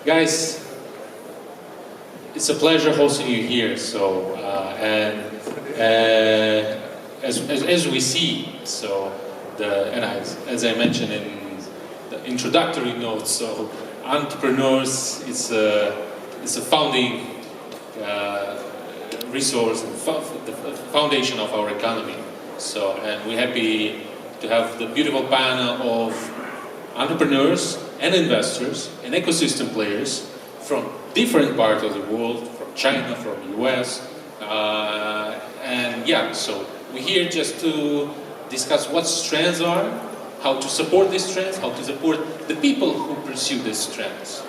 Guys, it's a pleasure hosting you here. So, as we see, so as I mentioned in the introductory notes, so entrepreneurs is a founding resource and the foundation of our economy. So, and we're happy to have the beautiful panel of entrepreneurs and investors and ecosystem players from different parts of the world, from China, from the US, and yeah, so we're here just to discuss what trends are, how to support these trends, how to support the people who pursue these trends.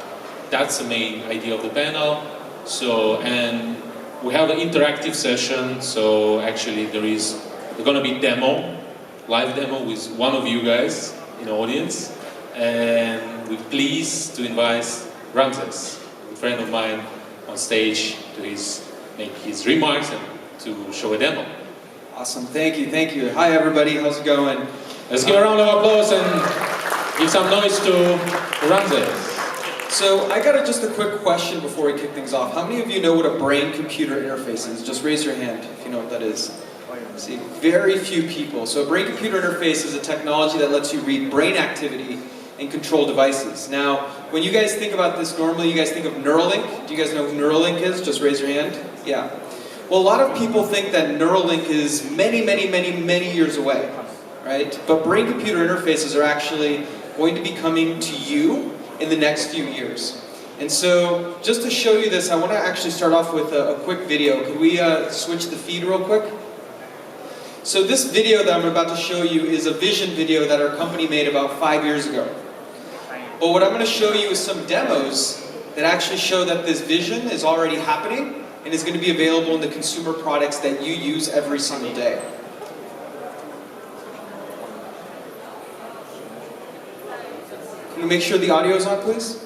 That's the main idea of the panel. So, and we have an interactive session, so actually there's gonna be live demo with one of you guys in the audience, and we're pleased to invite Ramses, a friend of mine, on stage to make his remarks and to show a demo. Awesome, thank you. Hi everybody, how's it going? Let's give a round of applause and give some noise to Ramses. So I got just a quick question before we kick things off. How many of you know what a brain-computer interface is? Just raise your hand if you know what that is. See, very few people. So a brain-computer interface is a technology that lets you read brain activity and control devices. Now, when you guys think about this normally, you guys think of Neuralink. Do you guys know who Neuralink is? Just raise your hand. Yeah. Well, a lot of people think that Neuralink is many years away, right? But brain-computer interfaces are actually going to be coming to you in the next few years. And so, just to show you this, I want to actually start off with a quick video. Could we switch the feed real quick? So this video that I'm about to show you is a vision video that our company made about 5 years ago. But what I'm going to show you is some demos that actually show that this vision is already happening and is going to be available in the consumer products that you use every single day. Can you make sure the audio is on, please?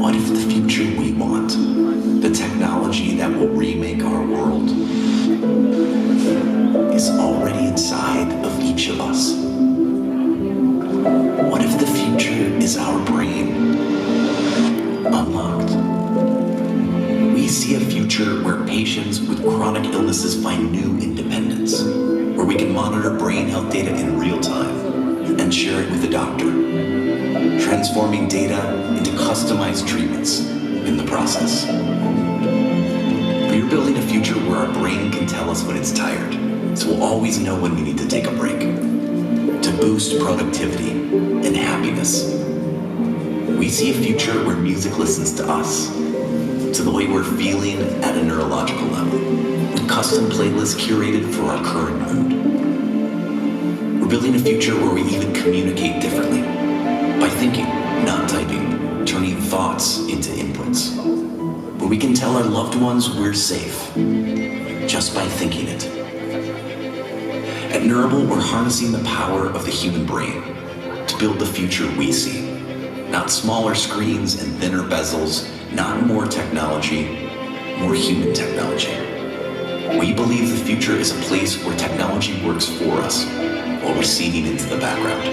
What if the future we want, the technology that will remake our world, is already inside of each of us? What if the future is our brain, unlocked? We see a future where patients with chronic illnesses find new independence, where we can monitor brain health data in real time and share it with the doctor, transforming data into customized treatments in the process. We're building a future where our brain can tell us when it's tired, so we'll always know when we need to take a break, to boost productivity and happiness. We see a future where music listens to us, to the way we're feeling at a neurological level, with custom playlists curated for our current mood. We're building a future where we even communicate differently, by thinking, not typing, turning thoughts into inputs, where we can tell our loved ones we're safe, just by thinking it. At Neurable, we're harnessing the power of the human brain to build the future we see. Not smaller screens and thinner bezels, not more technology, more human technology. We believe the future is a place where technology works for us while receding into the background.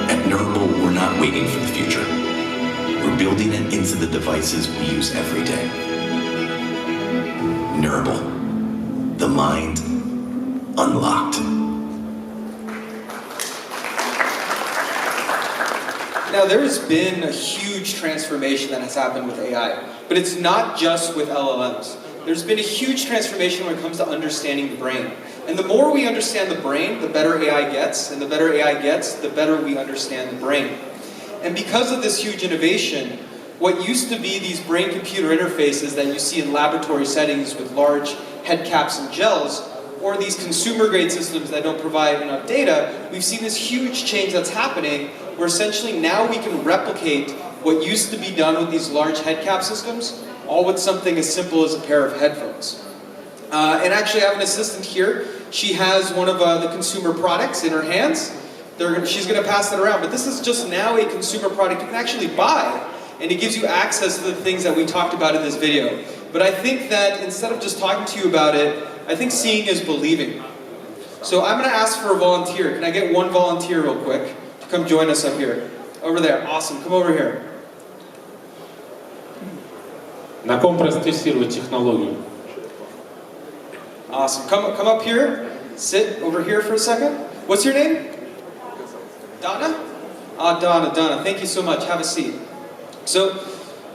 At Neurable, we're not waiting for the future. We're building it into the devices we use every day. Neurable, the mind unlocked. Now, there's been a huge transformation that has happened with AI, but it's not just with LLMs. There's been a huge transformation when it comes to understanding the brain. And the more we understand the brain, the better AI gets, and the better AI gets, the better we understand the brain. And because of this huge innovation, what used to be these brain-computer interfaces that you see in laboratory settings with large head caps and gels, or these consumer-grade systems that don't provide enough data, we've seen this huge change that's happening where essentially now we can replicate what used to be done with these large head cap systems, all with something as simple as a pair of headphones. And actually I have an assistant here. She has one of the consumer products in her hands. She's going to pass that around, but this is just now a consumer product you can actually buy, and it gives you access to the things that we talked about in this video. But I think that instead of just talking to you about it, I think seeing is believing. So I'm going to ask for a volunteer. Can I get one volunteer real quick to come join us up here? Over there. Awesome. Come over here. На ком протестировать технологию? Awesome. Come up here. Sit over here for a second. What's your name? Donna? Donna. Thank you so much. Have a seat. So,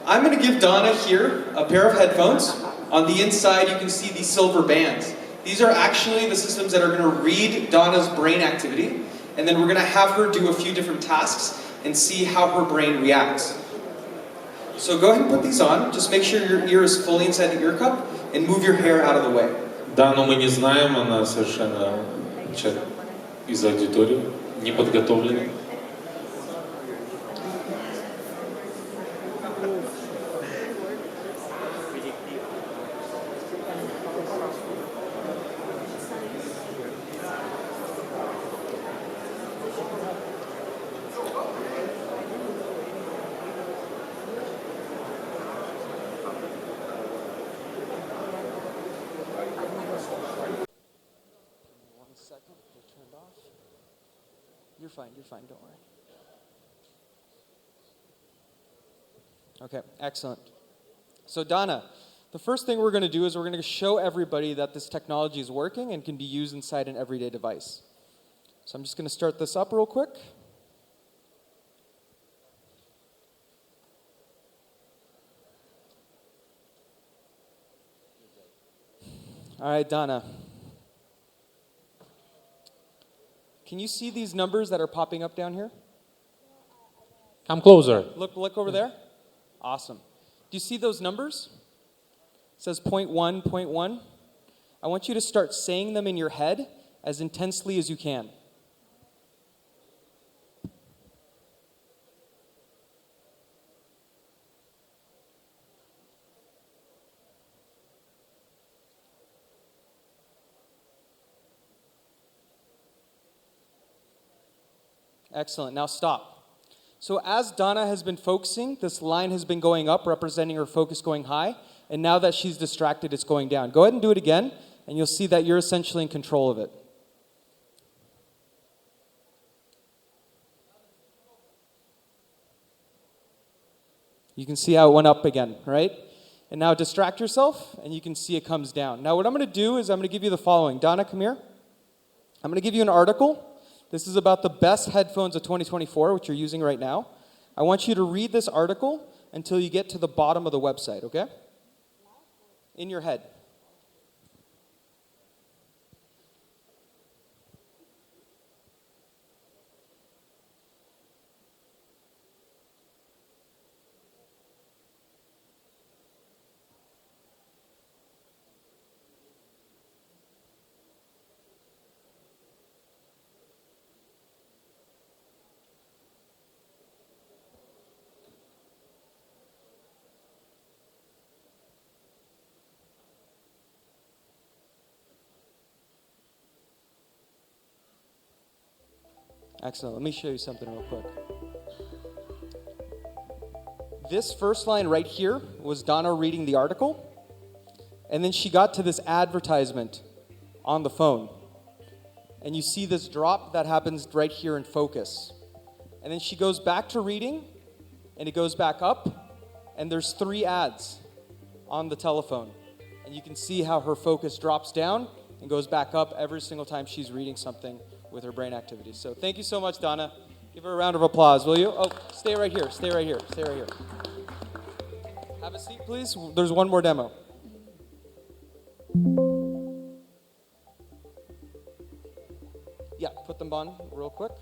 I'm going to give Donna here a pair of headphones. On the inside, you can see these silver bands. These are actually the systems that are going to read Donna's brain activity, and then we're going to have her do a few different tasks and see how her brain reacts. So go ahead and put these on. Just make sure your ear is fully inside the ear cup, and move your hair out of the way. Дану мы не знаем, она совершенно человек из аудитории, не подготовленный. You're fine, don't worry. Okay, excellent. So Donna, the first thing we're going to do is we're going to show everybody that this technology is working and can be used inside an everyday device. So I'm just going to start this up real quick. All right, Donna. Can you see these numbers that are popping up down here? Come closer. Look over there. Awesome. Do you see those numbers? It says 0.1, 0.1. I want you to start saying them in your head as intensely as you can. Excellent. Now stop. So as Donna has been focusing, this line has been going up, representing her focus going high. And now that she's distracted, it's going down. Go ahead and do it again, and you'll see that you're essentially in control of it. You can see how it went up again, right? And now distract yourself, and you can see it comes down. Now what I'm going to do is I'm going to give you the following. Donna, come here. I'm going to give you an article. This is about the best headphones of 2024, which you're using right now. I want you to read this article until you get to the bottom of the website, okay? In your head. Excellent. Let me show you something real quick. This first line right here was Donna reading the article, and then she got to this advertisement on the phone. And you see this drop that happens right here in focus. And then she goes back to reading, and it goes back up, and there's 3 ads on the telephone. And you can see how her focus drops down and goes back up every single time she's reading something with her brain activity. So thank you so much, Donna. Give her a round of applause, will you? Oh, stay right here. Have a seat, please. There's one more demo. Yeah, put them on real quick.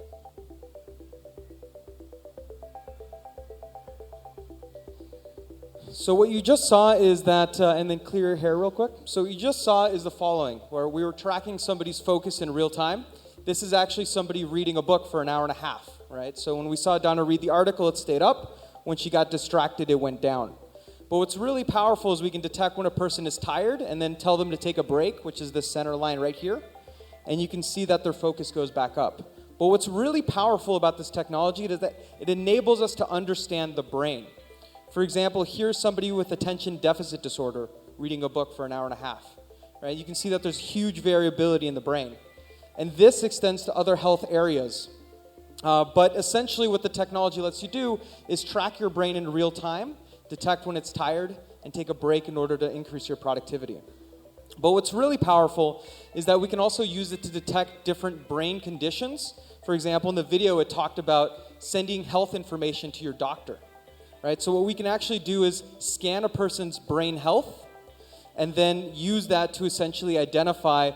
So what you just saw is that, and then clear your hair real quick. So what you just saw is the following, where we were tracking somebody's focus in real time. This is actually somebody reading a book for an hour and a half, right? So when we saw Donna read the article, it stayed up. When she got distracted, it went down. But what's really powerful is we can detect when a person is tired and then tell them to take a break, which is this center line right here. And you can see that their focus goes back up. But what's really powerful about this technology is that it enables us to understand the brain. For example, here's somebody with attention deficit disorder reading a book for an hour and a half. Right? You can see that there's huge variability in the brain. And this extends to other health areas. But essentially what the technology lets you do is track your brain in real time, detect when it's tired, and take a break in order to increase your productivity. But what's really powerful is that we can also use it to detect different brain conditions. For example, in the video, it talked about sending health information to your doctor. Right? So what we can actually do is scan a person's brain health and then use that to essentially identify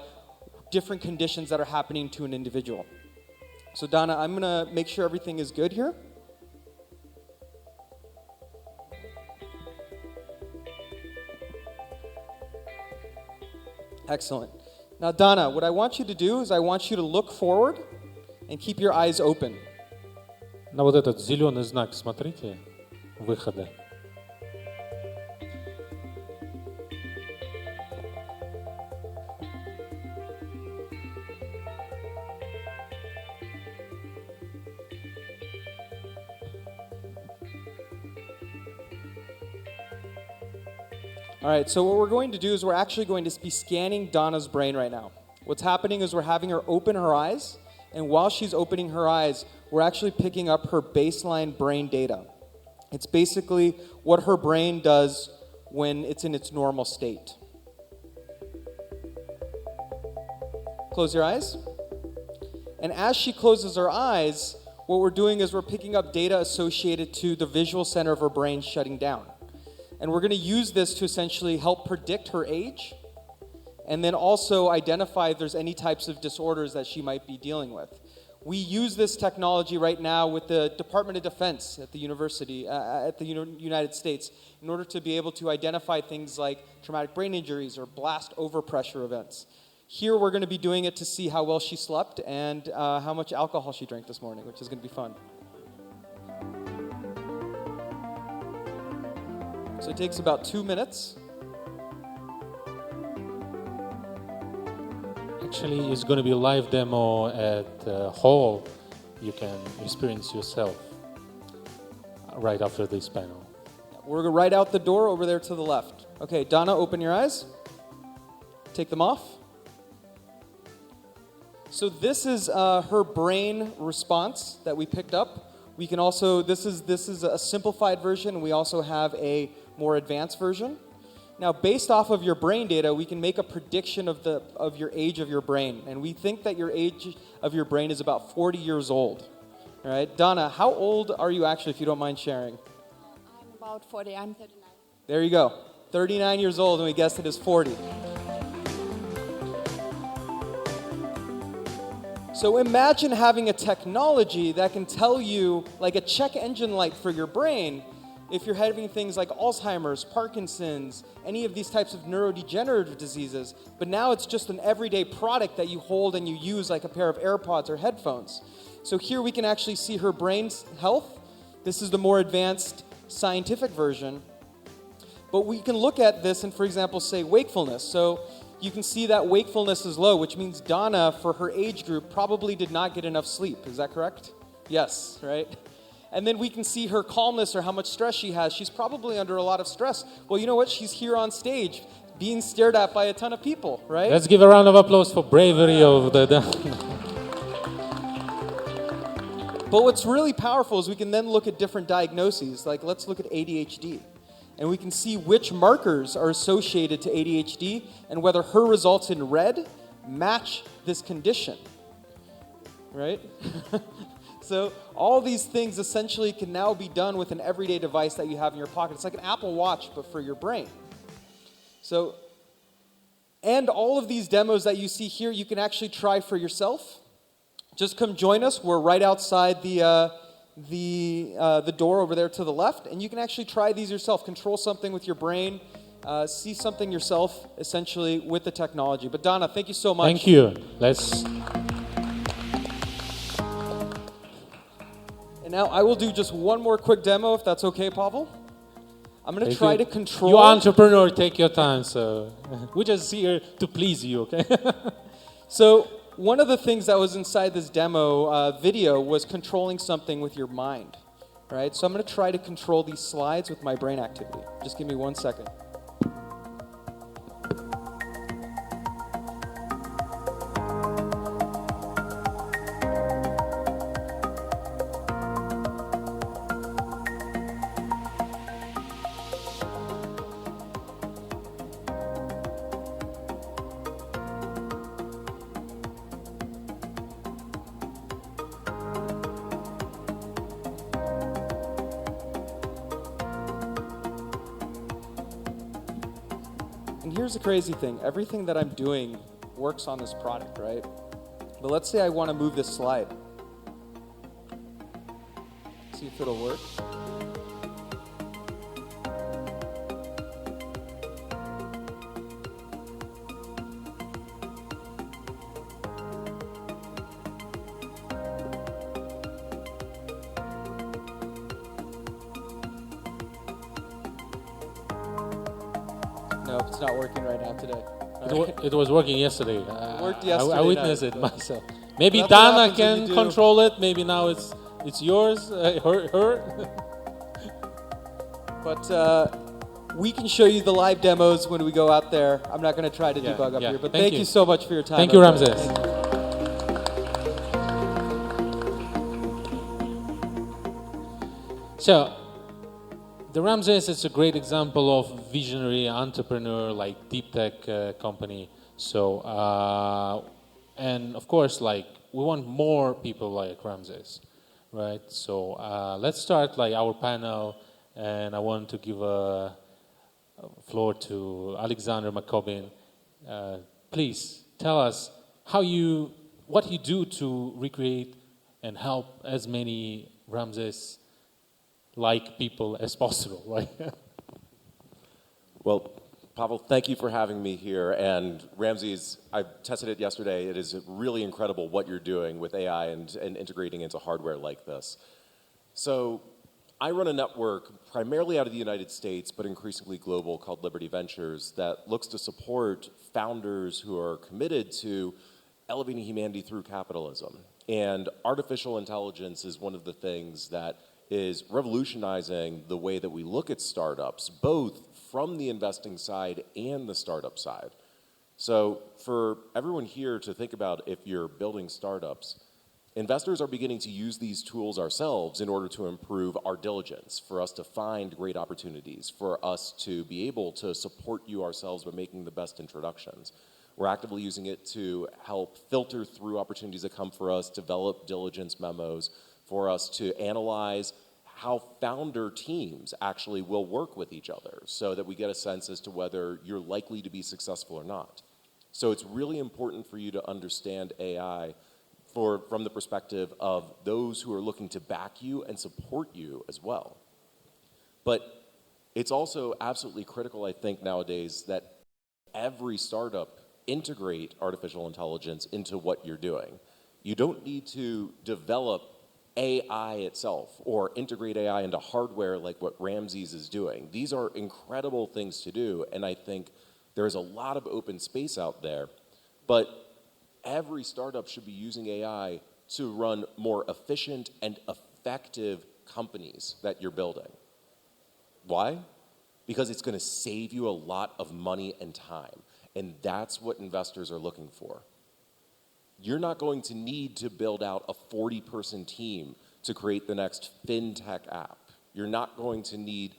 different conditions that are happening to an individual. So Donna, I'm going to make sure everything is good here. Excellent. Now Donna, what I want you to do is I want you to look forward and keep your eyes open. На вот этот зеленый знак смотрите, выхода. All right, so what we're going to do is we're actually going to be scanning Donna's brain right now. What's happening is we're having her open her eyes, and while she's opening her eyes, we're actually picking up her baseline brain data. It's basically what her brain does when it's in its normal state. Close your eyes. And as she closes her eyes, what we're doing is we're picking up data associated to the visual center of her brain shutting down. And we're going to use this to essentially help predict her age and then also identify if there's any types of disorders that she might be dealing with. We use this technology right now with the Department of Defense at the university, at the United States, in order to be able to identify things like traumatic brain injuries or blast overpressure events. Here we're going to be doing it to see how well she slept and how much alcohol she drank this morning, which is going to be fun. So it takes about 2 minutes. Actually, it's going to be a live demo at hall. You can experience yourself right after this panel. We're right out the door over there to the left. Okay, Donna, open your eyes. Take them off. So this is her brain response that we picked up. We can also, this is a simplified version, and we also have a more advanced version. Now, based off of your brain data, we can make a prediction of your age of your brain, and we think that your age of your brain is about 40 years old. All right, Donna, how old are you actually, if you don't mind sharing? I'm about 40. I'm 39. There you go, 39 years old, and we guessed it is 40. So imagine having a technology that can tell you, like a check engine light for your brain, if you're having things like Alzheimer's, Parkinson's, any of these types of neurodegenerative diseases, but now it's just an everyday product that you hold and you use like a pair of AirPods or headphones. So here we can actually see her brain's health. This is the more advanced scientific version. But we can look at this and, for example, say wakefulness. So you can see that wakefulness is low, which means Donna, for her age group, probably did not get enough sleep. Is that correct? Yes, right? And then we can see her calmness or how much stress she has. She's probably under a lot of stress. Well, you know what? She's here on stage being stared at by a ton of people, right? Let's give a round of applause for bravery of the... But what's really powerful is we can then look at different diagnoses. Like, let's look at ADHD. And we can see which markers are associated to ADHD and whether her results in red match this condition, right? So all these things essentially can now be done with an everyday device that you have in your pocket. It's like an Apple Watch, but for your brain. So, and all of these demos that you see here, you can actually try for yourself. Just come join us. We're right outside the door over there to the left, and you can actually try these yourself. Control something with your brain, see something yourself, essentially, with the technology. But Donna, thank you so much. Thank you. Let's... And now I will do just one more quick demo, if that's okay, Pavel. I'm going to try to control... You entrepreneur, take your time, so... We're just here to please you, okay? So one of the things that was inside this demo video was controlling something with your mind, right? So I'm going to try to control these slides with my brain activity. Just give me 1 second. here's the crazy thing. Everything that I'm doing works on this product, right? But let's say I want to move this slide. See if it'll work. No, it's not working right now today. It was working yesterday. Worked yesterday I witnessed night. it myself. Maybe That's what Dana happens when can you do- control it. Maybe now it's yours, her. But we can show you the live demos when we go out there. I'm not going to try to Yeah, debug up yeah. here, but Thank thank you. you so much for your time. Thank you, out there. Ramses. Thank you. So, the Ramses is a great example of visionary entrepreneur, like deep tech company. So, and of course, like we want more people like Ramses, right? So let's start like our panel, and I want to give a floor to Alexander Mccobin. Please tell us what you do to recreate and help as many Ramses-like people as possible, right? Well, Pavel, thank you for having me here. And Ramses, I tested it yesterday. It is really incredible what you're doing with AI and integrating into hardware like this. So I run a network primarily out of the United States, but increasingly global, called Liberty Ventures, that looks to support founders who are committed to elevating humanity through capitalism. And artificial intelligence is one of the things that is revolutionizing the way that we look at startups, both from the investing side and the startup side. So for everyone here to think about, if you're building startups, investors are beginning to use these tools ourselves in order to improve our diligence, for us to find great opportunities, for us to be able to support you ourselves by making the best introductions. We're actively using it to help filter through opportunities that come for us, develop diligence memos, for us to analyze how founder teams actually will work with each other, so that we get a sense as to whether you're likely to be successful or not. So it's really important for you to understand AI from the perspective of those who are looking to back you and support you as well. But it's also absolutely critical, I think, nowadays that every startup integrate artificial intelligence into what you're doing. You don't need to develop AI itself or integrate AI into hardware like what Ramses is doing. These are incredible things to do, and I think there is a lot of open space out there, but every startup should be using AI to run more efficient and effective companies that you're building. Why? Because it's going to save you a lot of money and time, and that's what investors are looking for. You're not going to need to build out a 40-person team to create the next fintech app. You're not going to need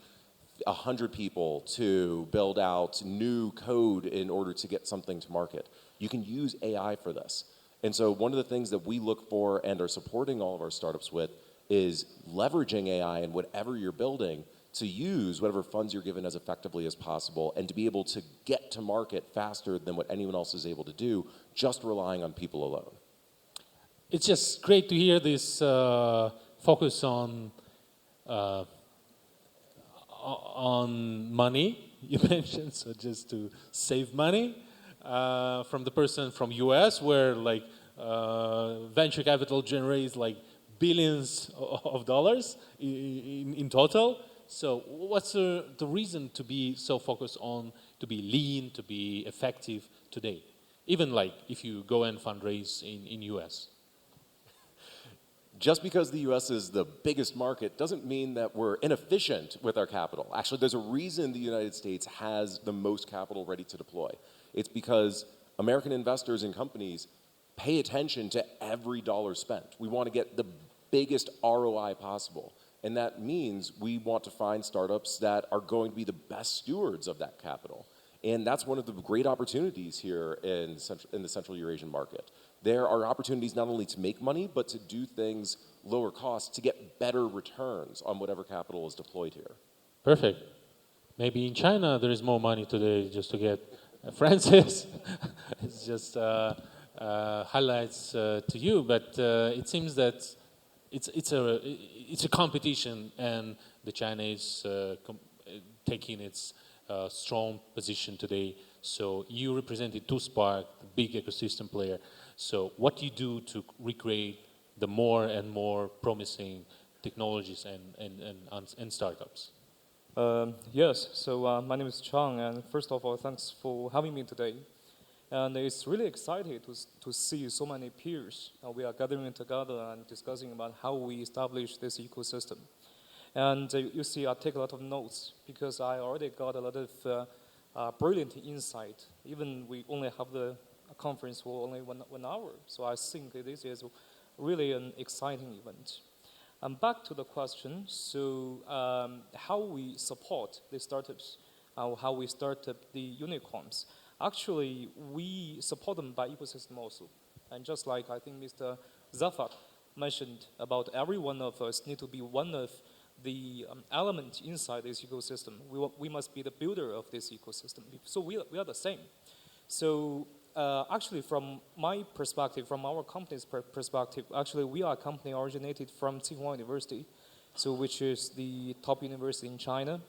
100 people to build out new code in order to get something to market. You can use AI for this. And so one of the things that we look for and are supporting all of our startups with is leveraging AI in whatever you're building to use whatever funds you're given as effectively as possible, and to be able to get to market faster than what anyone else is able to do, just relying on people alone. It's just great to hear this focus on money you mentioned, so just to save money from the person from US, where like venture capital generates like billions of dollars in total. So what's the reason to be so focused on to be lean, to be effective today? Even like if you go and fundraise in US. Just because the US is the biggest market doesn't mean that we're inefficient with our capital. Actually, there's a reason the United States has the most capital ready to deploy. It's because American investors and companies pay attention to every dollar spent. We want to get the biggest ROI possible. And that means we want to find startups that are going to be the best stewards of that capital. And that's one of the great opportunities here in the Central Eurasian market. There are opportunities not only to make money, but to do things lower cost to get better returns on whatever capital is deployed here. Perfect. Maybe in China there is more money today just to get Francis, it's just highlights to you, but it seems that it's a competition, and the China is taking its strong position today. So you represented TuSpark, the big ecosystem player. So what do you do to recreate the more and more promising technologies and startups? Yes, so my name is Chang, and first of all, thanks for having me today. And it's really exciting to see so many peers. We are gathering together and discussing about how we establish this ecosystem. And you see, I take a lot of notes because I already got a lot of brilliant insight. Even we only have the conference for only 1 hour. So I think this is really an exciting event. And back to the question, so how we support the startups, how we start up the unicorns. Actually, we support them by ecosystem also. And just like I think Mr. Zafak mentioned about every one of us need to be one of the element inside this ecosystem. We must be the builder of this ecosystem. So we are the same. So actually, from my perspective, from our company's perspective, actually we are a company originated from Tsinghua University, so which is the top university in China.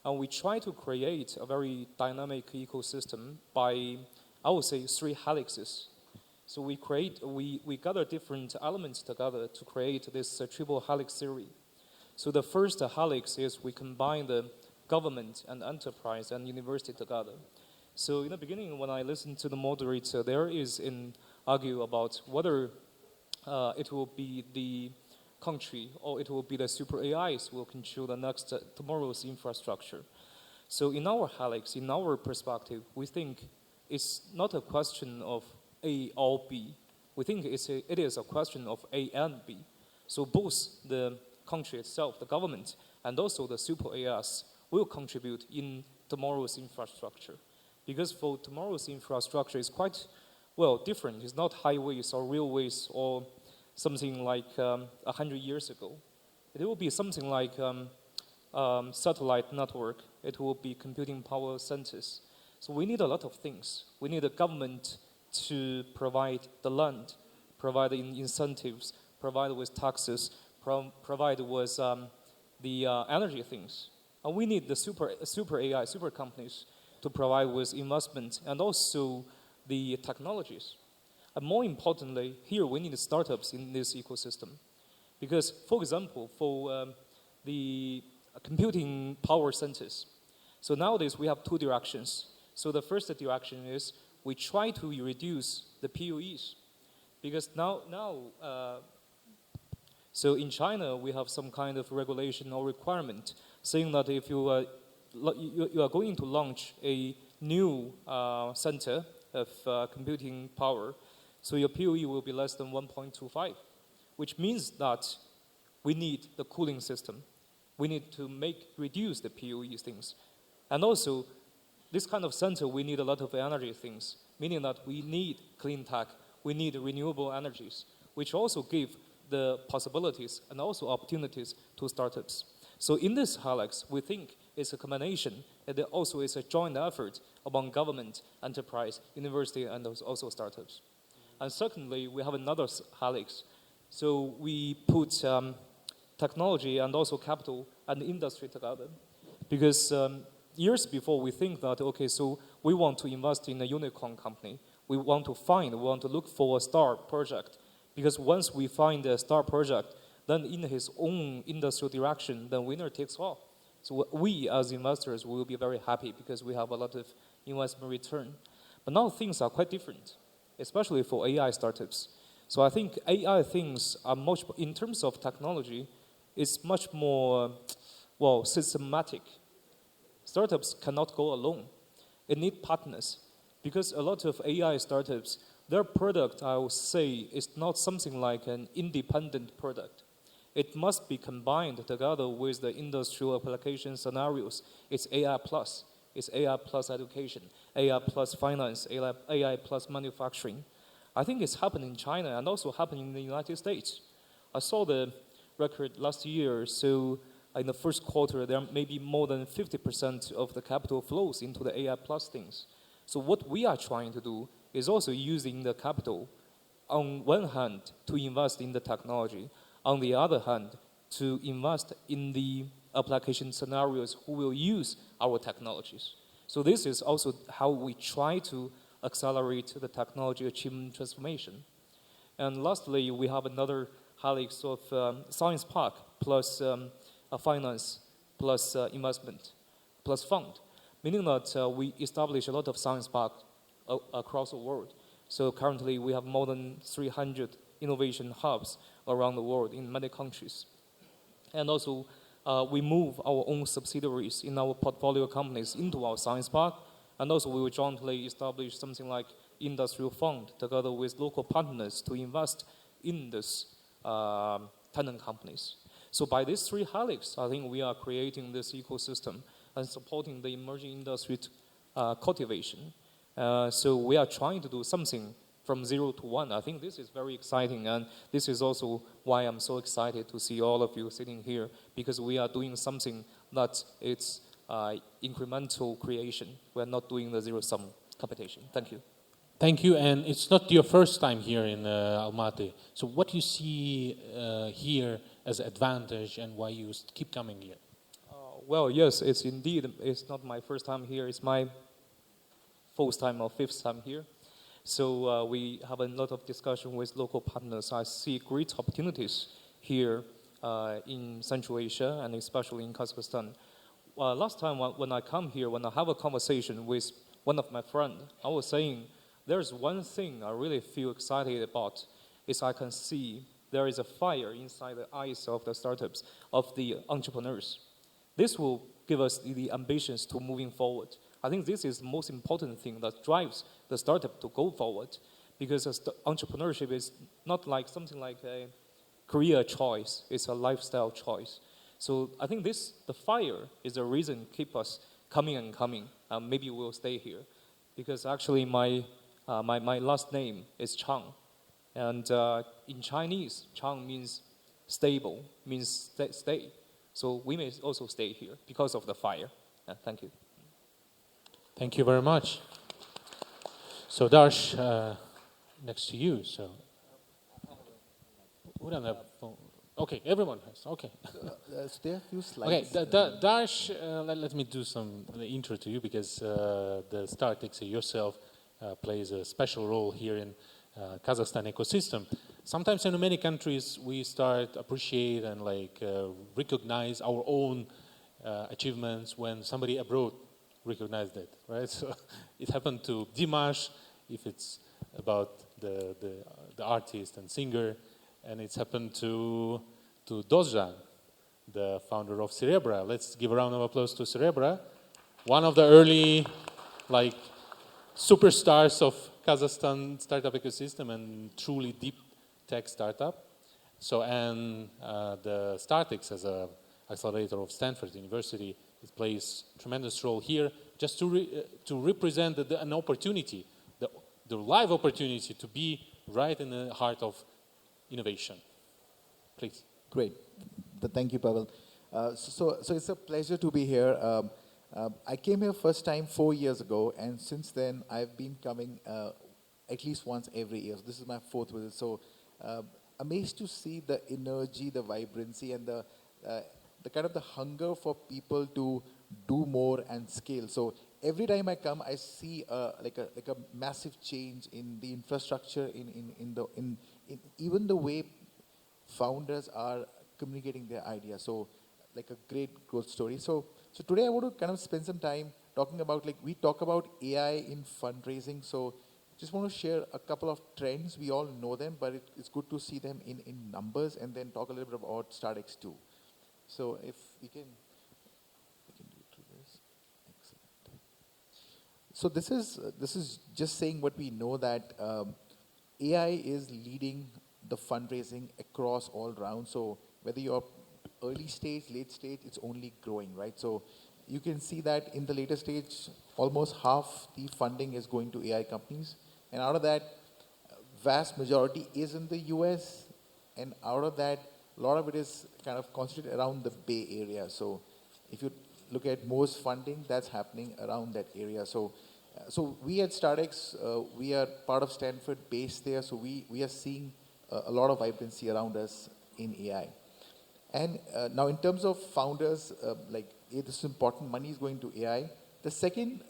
And we try to create a very dynamic ecosystem by, I would say, 3 helices. So we gather different elements together to create this triple helix theory. So the first helix is we combine the government and enterprise and university together. So in the beginning, when I listened to the moderator, there is an argue about whether it will be the country or it will be the super AIs will control the next tomorrow's infrastructure. So in our helix, in our perspective, we think it's not a question of A or B. We think it is a question of A and B. So both the country itself, the government, and also the super AIs will contribute in tomorrow's infrastructure. Because for tomorrow's infrastructure, it's quite, well, different. It's not highways or railways or something like 100 years ago. It will be something like satellite network. It will be computing power centers. So we need a lot of things. We need the government to provide the land, provide incentives, provide with taxes, provide with the energy things. And we need the super AI, super companies to provide with investment and also the technologies. And more importantly, here we need startups in this ecosystem. Because, for example, for the computing power centers, so nowadays we have 2 directions. So the first direction is we try to reduce the PUEs. Because now so in China, we have some kind of regulation or requirement saying that if you are going to launch a new center of computing power, so your PUE will be less than 1.25, which means that we need the cooling system. We need to reduce the PUE things. And also, this kind of center, we need a lot of energy things, meaning that we need clean tech, we need renewable energies, which also give the possibilities and also opportunities to startups. So in this helix, we think it's a combination, and it also is a joint effort among government, enterprise, university, and also startups. And secondly, we have another helix. So we put technology and also capital and industry together. Because years before, we think that, okay, so we want to invest in a unicorn company. We want to look for a star project. Because once we find a star project, then in his own industrial direction, then winner takes all. So we as investors will be very happy because we have a lot of investment return. But now things are quite different, especially for AI startups. So I think AI things are much, in terms of technology, it's much more, well, systematic. Startups cannot go alone. It needs partners. Because a lot of AI startups, their product, I would say, is not something like an independent product. It must be combined together with the industrial application scenarios. It's AI plus. It's AI plus education, AI plus finance, AI plus manufacturing. I think it's happening in China and also happening in the United States. I saw the record last year, so in the first quarter, there may be more than 50% of the capital flows into the AI plus things. So what we are trying to do is also using the capital on one hand to invest in the technology, on the other hand to invest in the application scenarios who will use our technologies. So this is also how we try to accelerate the technology achievement transformation. And lastly, we have another helix of science park plus a finance plus investment plus fund, meaning that we establish a lot of science parks across the world. So currently we have more than 300 innovation hubs around the world in many countries. And also we move our own subsidiaries in our portfolio companies into our science park. And also we will jointly establish something like industrial fund together with local partners to invest in this tenant companies. So by these three helix, I think we are creating this ecosystem and supporting the emerging industry cultivation. So we are trying to do something from 0 to 1. I think this is very exciting, and this is also why I'm so excited to see all of you sitting here, because we are doing something that it's incremental creation. We're not doing the zero-sum competition. Thank you. Thank you, and it's not your first time here in Almaty. So what you see here as an advantage and why you keep coming here? Well, yes, it's indeed, it's not my first time here. It's my fourth time or fifth time here. So we have a lot of discussion with local partners. I see great opportunities here in Central Asia and especially in Kazakhstan. Last time when I come here, when I have a conversation with one of my friends, I was saying, there's one thing I really feel excited about, is I can see there is a fire inside the eyes of the startups, of the entrepreneurs. This will give us the ambitions to moving forward. I think this is the most important thing that drives the startup to go forward, because entrepreneurship is not like something like a career choice, it's a lifestyle choice. So I think the fire is the reason keep us coming and coming. Maybe we'll stay here, because actually my last name is Chang. And in Chinese, Chang means stable, means stay. So we may also stay here because of the fire. Thank you. Thank you very much. So Darsh, next to you. So we don't have phone. Okay, everyone has. Okay. So there are a few slides. Okay, Darsh, let me do some intro to you, because the StartX yourself plays a special role here in Kazakhstan ecosystem. Sometimes in many countries we start appreciate and recognize our own achievements when somebody abroad recognized it, right? So it happened to Dimash, if it's about the artist and singer, and it's happened to Dozhan, the founder of Cerebra. Let's give a round of applause to Cerebra, one of the early superstars of Kazakhstan startup ecosystem and truly deep tech startup. So, and the StartX as an accelerator of Stanford University, it plays tremendous role here, just to represent an opportunity, the live opportunity to be right in the heart of innovation. Please. Great. Thank you, Pavel. So it's a pleasure to be here. I came here first time 4 years ago, and since then I've been coming at least once every year. So this is my fourth visit. So amazed to see the energy, the vibrancy, and the kind of the hunger for people to do more and scale. So every time I come, I see like a massive change in the infrastructure, in even the way founders are communicating their ideas. So like a great growth story. So today I want to kind of spend some time talking about, we talk about AI in fundraising. So just want to share a couple of trends. We all know them, but it's good to see them in numbers, and then talk a little bit about StartX too. So if we can do it through this. Excellent. So this is just saying what we know, that AI is leading the fundraising across all rounds. So whether you're early stage, late stage, it's only growing, right? So you can see that in the later stage, almost half the funding is going to AI companies. And out of that, vast majority is in the US. And out of that, a lot of it is kind of concentrated around the Bay Area. So if you look at most funding, that's happening around that area. So So we at StartX, we are part of Stanford, based there. So we are seeing a lot of vibrancy around us in AI. And now in terms of founders, this is important, money is going to AI. The second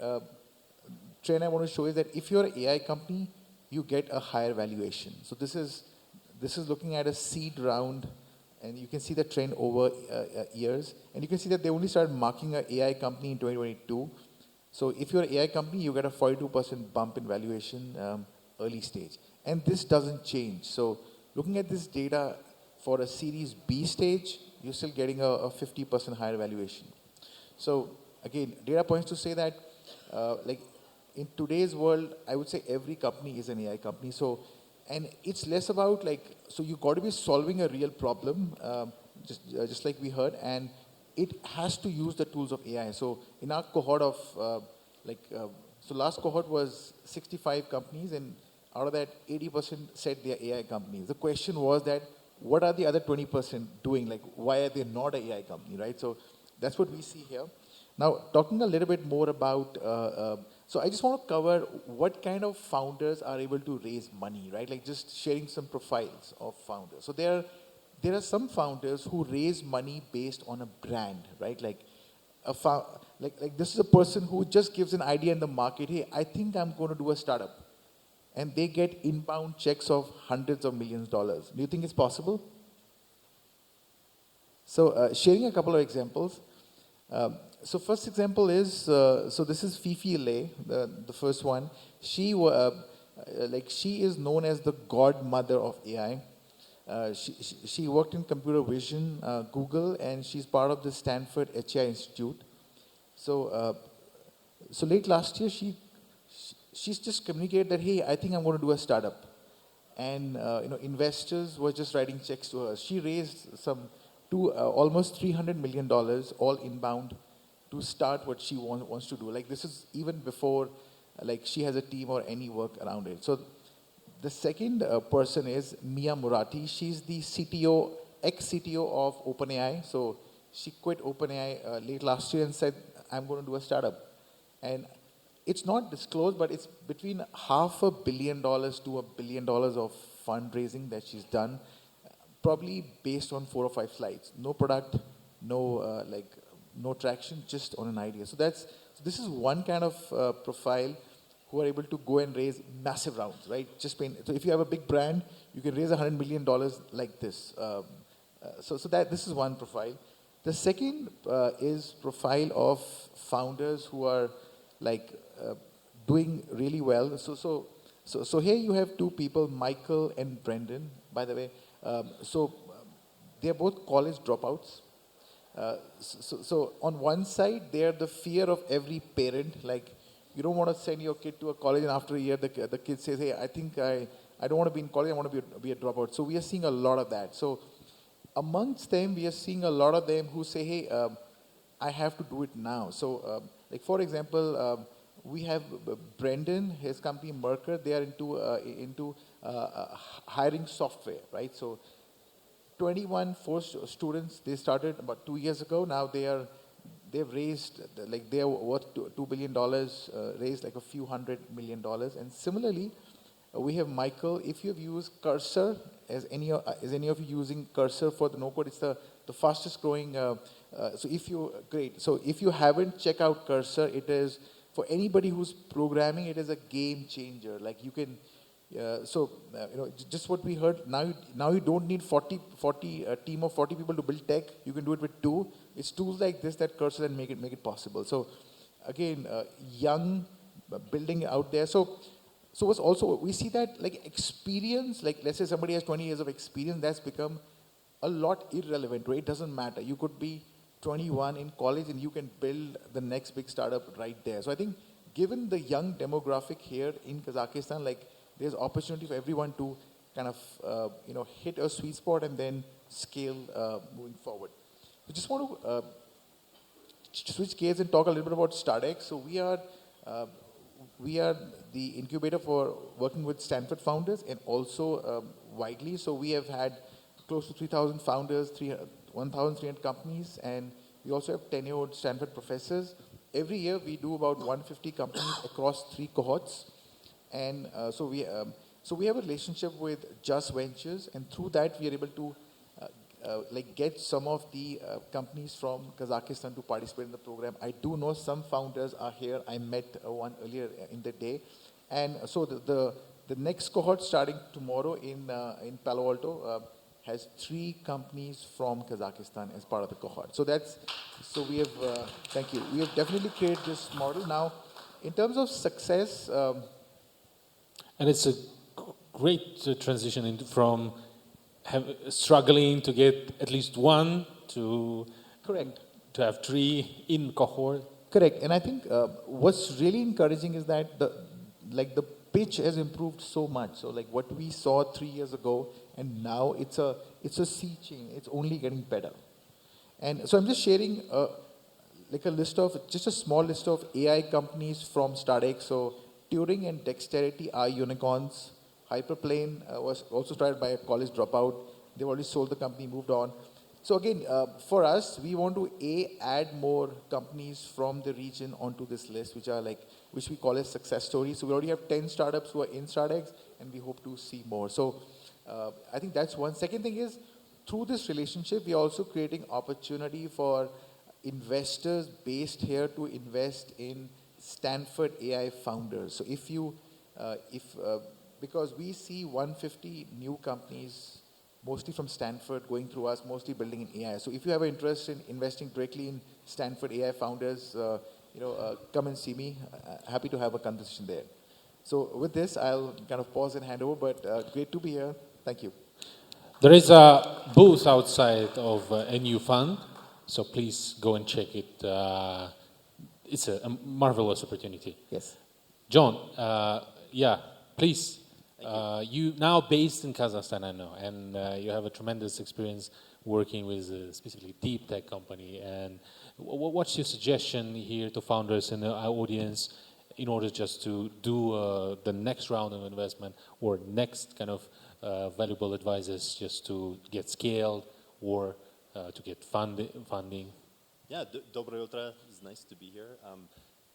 trend I want to show is that if you're an AI company, you get a higher valuation. So this is looking at a seed round, and you can see the trend over years. And you can see that they only started marking an AI company in 2022. So if you're an AI company, you get a 42% bump in valuation early stage. And this doesn't change. So looking at this data for a Series B stage, you're still getting a 50% higher valuation. So again, data points to say that in today's world, I would say every company is an AI company. So, and it's less about so you got to be solving a real problem, just like we heard, and it has to use the tools of AI. So in our cohort of, so last cohort was 65 companies, and out of that, 80% said they are AI companies. The question was that, what are the other 20% doing? Why are they not an AI company, right? So that's what we see here. Now, talking a little bit more about, so I just want to cover what kind of founders are able to raise money, right? Just sharing some profiles of founders. So there are some founders who raise money based on a brand, right? This is a person who just gives an idea in the market. Hey, I think I'm going to do a startup. And they get inbound checks of hundreds of millions of dollars. Do you think it's possible? So sharing a couple of examples. So first example is, so this is Fifi Lay, the first one. She is known as the godmother of AI. She worked in computer vision, Google, and she's part of the Stanford HI Institute. So late last year, she's just communicated that, hey, I think I'm going to do a startup. And investors were just writing checks to her. She raised almost $300 million, all inbound, to start what she wants to do. This is even before she has a team or any work around it. So the second person is Mia Murati. She's the CTO, ex-CTO of OpenAI. So she quit OpenAI late last year and said, I'm going to do a startup. And it's not disclosed, but it's between $500 million to $1 billion of fundraising that she's done, probably based on 4 or 5 slides. No product, no no traction, just on an idea. So this is one kind of profile who are able to go and raise massive rounds, right? So if you have a big brand, you can raise $100 million like this. So this is one profile. The second is profile of founders who are doing really well. So here you have 2 people, Michael and Brendan, by the way. They're both college dropouts. So on one side, they're the fear of every parent. You don't want to send your kid to a college, and after a year, the kid says, hey, I think I don't want to be in college, I want to be a dropout. So we are seeing a lot of that. So amongst them, we are seeing a lot of them who say, hey, I have to do it now. So for example, we have Brendan, his company Mercer, they are into hiring software, right? So 21 students, they started about 2 years ago. Now they've raised, they are worth $2 billion, raised a few $100 million. And similarly, we have Michael. If you've used Cursor, is any of you using Cursor for the no-code? It's the fastest growing. So if you haven't, check out Cursor. It is, for anybody who's programming, it is a game changer. You can, just what we heard, now you don't need a team of 40 people to build tech. You can do it with 2. It's tools like this that Cursor and make it possible. So again, young, building out there. So what's also, we see that experience, let's say somebody has 20 years of experience, that's become a lot irrelevant, right? It doesn't matter. You could be 21 in college and you can build the next big startup right there. So I think given the young demographic here in Kazakhstan, there's opportunity for everyone to kind of, hit a sweet spot and then scale moving forward. I just want to switch gears and talk a little bit about StartX. So we are the incubator for working with Stanford founders and also widely. So we have had close to 3,000 founders, 1,300 companies, and we also have tenured Stanford professors. every year we do about 150 companies across 3 cohorts. And so we have a relationship with Just Ventures, and through that we are able to like get some of the companies from Kazakhstan to participate in the program. I do know some founders are here. I met one earlier in the day, and so the next cohort starting tomorrow in Palo Alto has 3 companies from Kazakhstan as part of the cohort. So we have thank you. We have definitely created this model now. In terms of success. And it's a great transition from struggling to get at least 1 to Correct. To have 3 in cohort. Correct. And I think what's really encouraging is that the pitch has improved so much. So like what we saw 3 years ago, and now it's a sea change. It's only getting better. And so I'm just sharing just a small list of AI companies from StartX. So Turing and Dexterity are unicorns. Hyperplane was also started by a college dropout. They've already sold the company, moved on. So again, for us, we want to add more companies from the region onto this list, which we call as success stories. So we already have 10 startups who are in StartX, and we hope to see more. So I think that's one. Second thing is, through this relationship, we are also creating opportunity for investors based here to invest in Stanford AI founders. So because we see 150 new companies, mostly from Stanford, going through us, mostly building in AI. So if you have an interest in investing directly in Stanford AI founders, come and see me. Happy to have a conversation there. So with this, I'll kind of pause and hand over, but great to be here. Thank you. There is a booth outside of a new fund, so please go and check it. It's a marvelous opportunity. Yes. John, please. You now based in Kazakhstan, I know, and you have a tremendous experience working with a specifically deep tech company. And what's your suggestion here to founders in our audience in order just to do the next round of investment or next kind of valuable advisors just to get scaled or to get funding? Yeah, Dobro Jutra. It's nice to be here.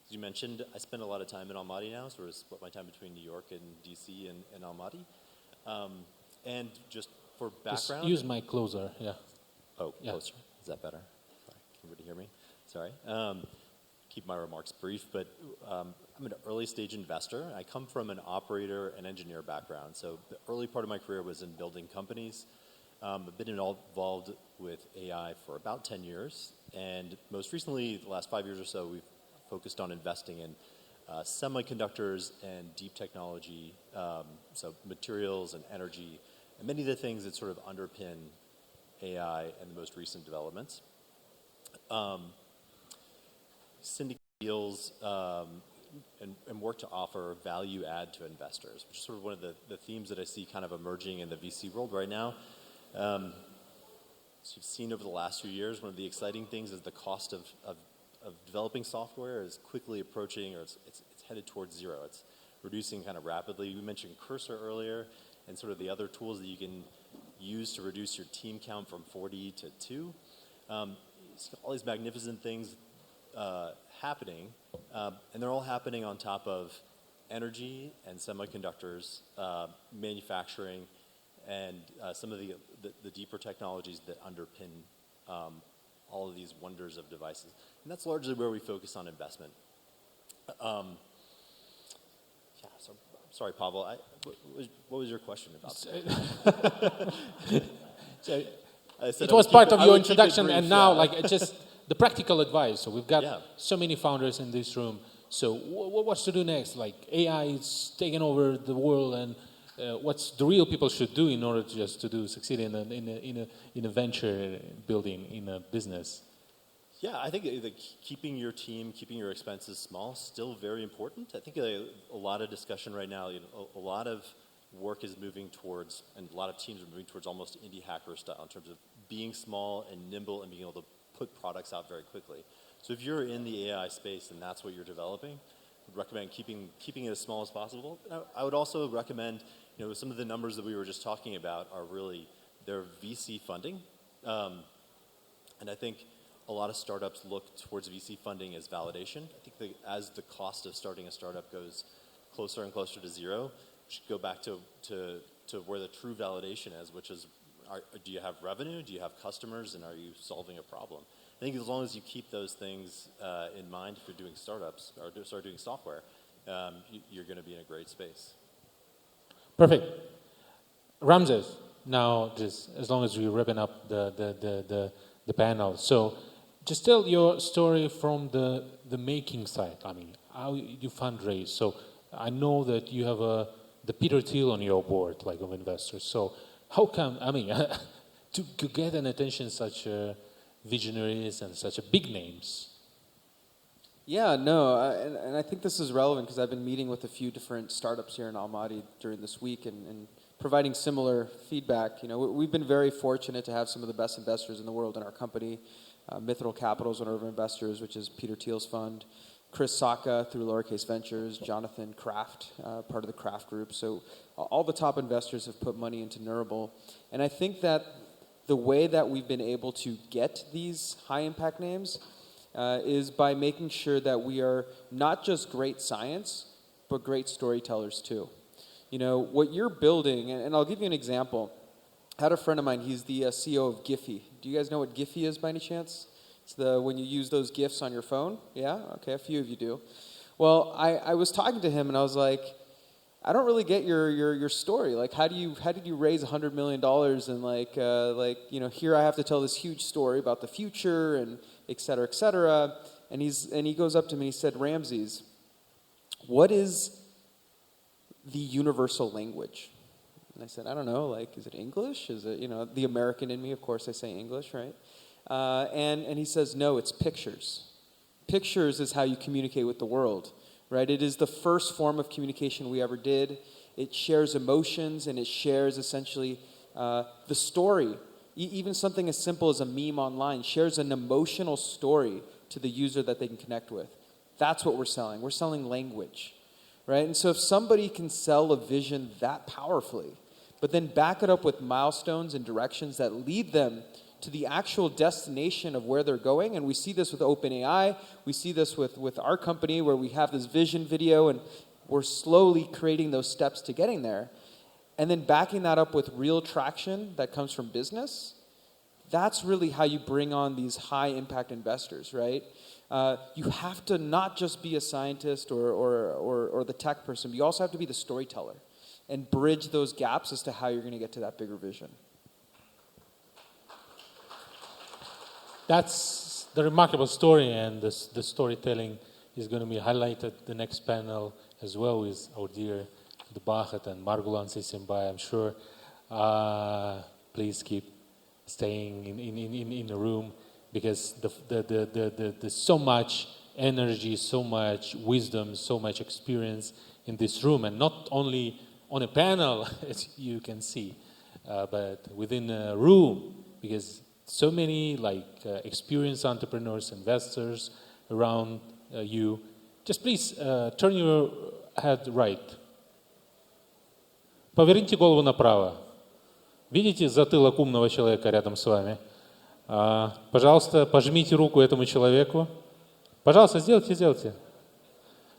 As you mentioned, I spend a lot of time in Almaty now, so I split my time between New York and DC and Almaty. And just for background... Just use my closer, yeah. Oh, yeah. Closer. Is that better? Sorry, can everybody hear me? Sorry. Keep my remarks brief, but I'm an early stage investor. I come from an operator and engineer background. So the early part of my career was in building companies. I've been involved with AI for about 10 years. And most recently, the last 5 years or so, we've focused on investing in semiconductors and deep technology, so materials and energy, and many of the things that sort of underpin AI and the most recent developments. Syndicate deals and work to offer value add to investors, which is sort of one of the themes that I see kind of emerging in the VC world right now. So you've seen over the last few years, one of the exciting things is the cost of developing software is quickly approaching, or it's headed towards zero. It's reducing kind of rapidly. We mentioned Cursor earlier, and sort of the other tools that you can use to reduce your team count from 40 to 2. All these magnificent things happening, and they're all happening on top of energy and semiconductors, manufacturing, and some of the deeper technologies that underpin all of these wonders of devices. And that's largely where we focus on investment. So sorry, Pavel, what was your question about? It was part of your introduction, and now just the practical advice. So we've got so many founders in this room. So what's to do next? Like AI is taking over the world, and what's the real people should do in order to succeed in a venture building, in a business? Yeah, I think keeping your team, keeping your expenses small, still very important. I think a lot of discussion right now, a lot of work is moving towards, and a lot of teams are moving towards almost indie hacker style in terms of being small and nimble and being able to put products out very quickly. So if you're in the AI space and that's what you're developing, I would recommend keeping it as small as possible. I would also recommend, some of the numbers that we were just talking about are really, they're VC funding. And I think a lot of startups look towards VC funding as validation. I think as the cost of starting a startup goes closer and closer to zero, we should go back to where the true validation is, which is, do you have revenue, do you have customers, and are you solving a problem? I think as long as you keep those things in mind if you're doing startups or start doing software, you're going to be in a great space. Perfect. Ramses, now just as long as we're wrapping up the panel, so just tell your story from the making side. I mean, how you fundraise. So I know that you have the Peter Thiel on your board, like of investors. So how come? I mean, to get an attention such visionaries and such big names. Yeah, no, and I think this is relevant because I've been meeting with a few different startups here in Almaty during this week and providing similar feedback. You know, we've been very fortunate to have some of the best investors in the world in our company. Mithril Capital is one of our investors, which is Peter Thiel's fund. Chris Saka through Lowercase Ventures, Jonathan Kraft, part of the Kraft Group. So all the top investors have put money into Neurable. And I think that the way that we've been able to get these high-impact names is by making sure that we are not just great science, but great storytellers too. You know, what you're building, and I'll give you an example. I had a friend of mine, he's the CEO of Giphy. Do you guys know what Giphy is by any chance? It's when you use those GIFs on your phone. Yeah? Okay, a few of you do. Well, I was talking to him and I was like, I don't really get your story. Like, how did you raise $100 million and you know, here I have to tell this huge story about the future and et cetera, et cetera. And he goes up to me and he said, Ramses, what is the universal language? And I said, I don't know, like, is it English? Is it, you know, the American in me, of course I say English, right? And he says, no, it's pictures. Pictures is how you communicate with the world, right? It is the first form of communication we ever did. It shares emotions and it shares essentially the story. Even something as simple as a meme online shares an emotional story to the user that they can connect with. That's what we're selling. We're selling language, right? And so if somebody can sell a vision that powerfully, but then back it up with milestones and directions that lead them to the actual destination of where they're going, and we see this with OpenAI, we see this with our company where we have this vision video and we're slowly creating those steps to getting there, and then backing that up with real traction that comes from business, that's really how you bring on these high impact investors, right? You have to not just be a scientist or the tech person, but you also have to be the storyteller and bridge those gaps as to how you're going to get to that bigger vision. That's the remarkable story, and the storytelling is going to be highlighted the next panel as well with our dear Dbachet and Margulan Sisimbai, I'm sure. Please keep staying in the room because there's so much energy, so much wisdom, so much experience in this room, and not only on a panel, as you can see, but within a room, because so many experienced entrepreneurs, investors around you. Just please turn your head right. Поверните голову направо. Видите затылок умного человека рядом с вами? Пожалуйста, пожмите руку этому человеку. Пожалуйста, сделайте.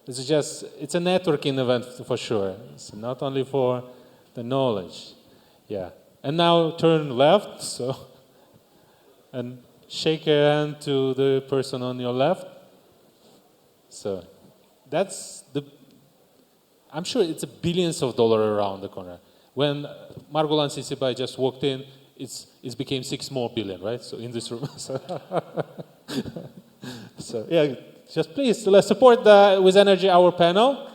It's a networking event for sure. It's not only for the knowledge. Yeah. And now turn left, and shake a hand to the person on your left. So that's I'm sure it's billions of dollars around the corner. When Margulan Sisimbai just walked in, it's became 6 more billion, right? So in this room. So yeah, just please let's support with energy our panel,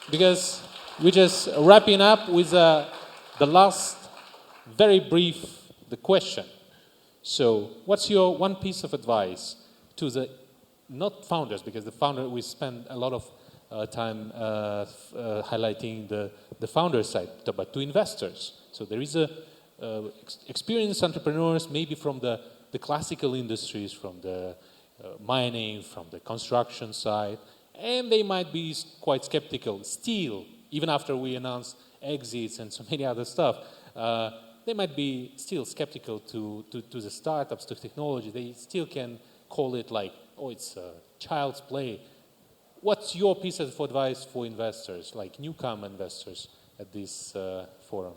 because we're just wrapping up with the last very brief question. So what's your one piece of advice to the, not founders, because the founder, we spend a lot of time highlighting the founder side, but to investors. So there is experienced entrepreneurs, maybe from the classical industries, from the mining, from the construction side, and they might be quite skeptical still, even after we announce exits and so many other stuff. They might be still skeptical to the startups, to technology. They still can call it like, oh, it's a child's play. What's your piece of advice for investors, like newcomer investors at this forum?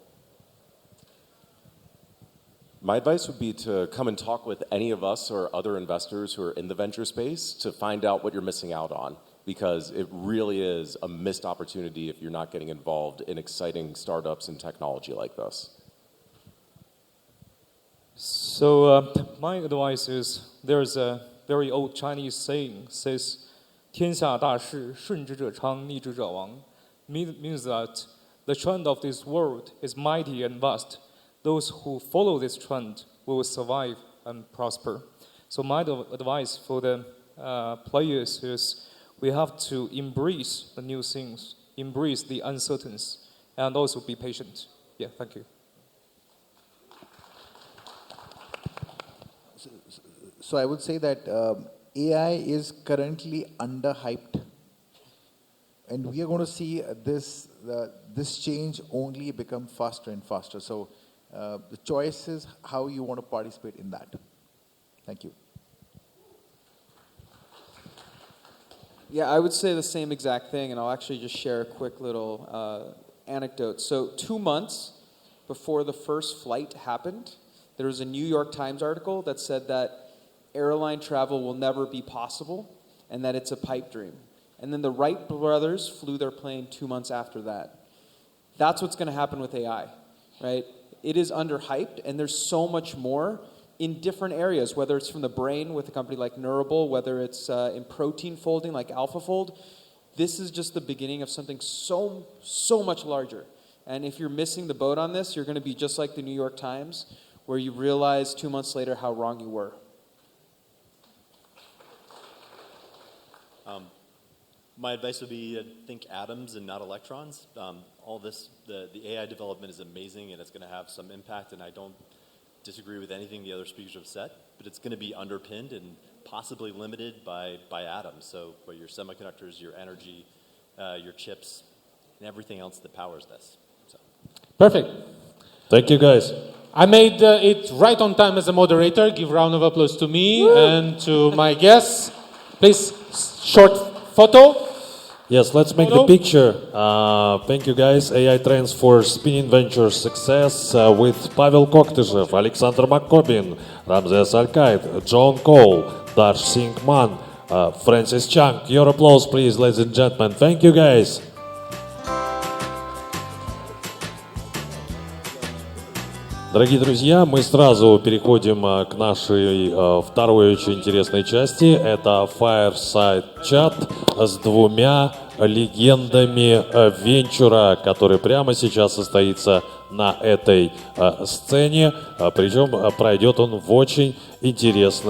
My advice would be to come and talk with any of us or other investors who are in the venture space to find out what you're missing out on, because it really is a missed opportunity if you're not getting involved in exciting startups and technology like this. So my advice is, there's a very old Chinese saying, says, 天下大势，顺之者昌，逆之者亡. Means that the trend of this world is mighty and vast. Those who follow this trend will survive and prosper. So my advice for the players is, we have to embrace the new things, embrace the uncertainties, and also be patient. Yeah, thank you. So I would say that AI is currently underhyped, and we are going to see this change only become faster and faster. So the choice is how you want to participate in that. Thank you. Yeah, I would say the same exact thing, and I'll actually just share a quick little anecdote. So 2 months before the first flight happened, there was a New York Times article that said that airline travel will never be possible and that it's a pipe dream. And then the Wright brothers flew their plane 2 months after that. That's what's going to happen with AI, right? It is underhyped, and there's so much more in different areas, whether it's from the brain with a company like Neurable, whether it's in protein folding like AlphaFold. This is just the beginning of something so much larger. And if you're missing the boat on this, you're going to be just like the New York Times, where you realize 2 months later how wrong you were. My advice would be think atoms and not electrons. All this, the AI development is amazing, and it's going to have some impact, and I don't disagree with anything the other speakers have said, but it's going to be underpinned and possibly limited by atoms. So by your semiconductors, your energy, your chips, and everything else that powers this. So. Perfect. Thank you, guys. I made it right on time as a moderator. Give a round of applause to me and to my guests. Please, short photo. Yes, let's make the picture. Thank you, guys. AI Trends for Spinning Ventures Success with Pavel Koktyshev, Alexander Mccobin, Ramses Alcaide, John Cole, Darsh Singh Mann, Francis Chang. Your applause, please, ladies and gentlemen. Thank you, guys. Дорогие друзья, мы сразу переходим к нашей второй очень интересной части. Это Fireside Chat с двумя легендами венчура, который прямо сейчас состоится на этой сцене. Причем пройдет он в очень интересной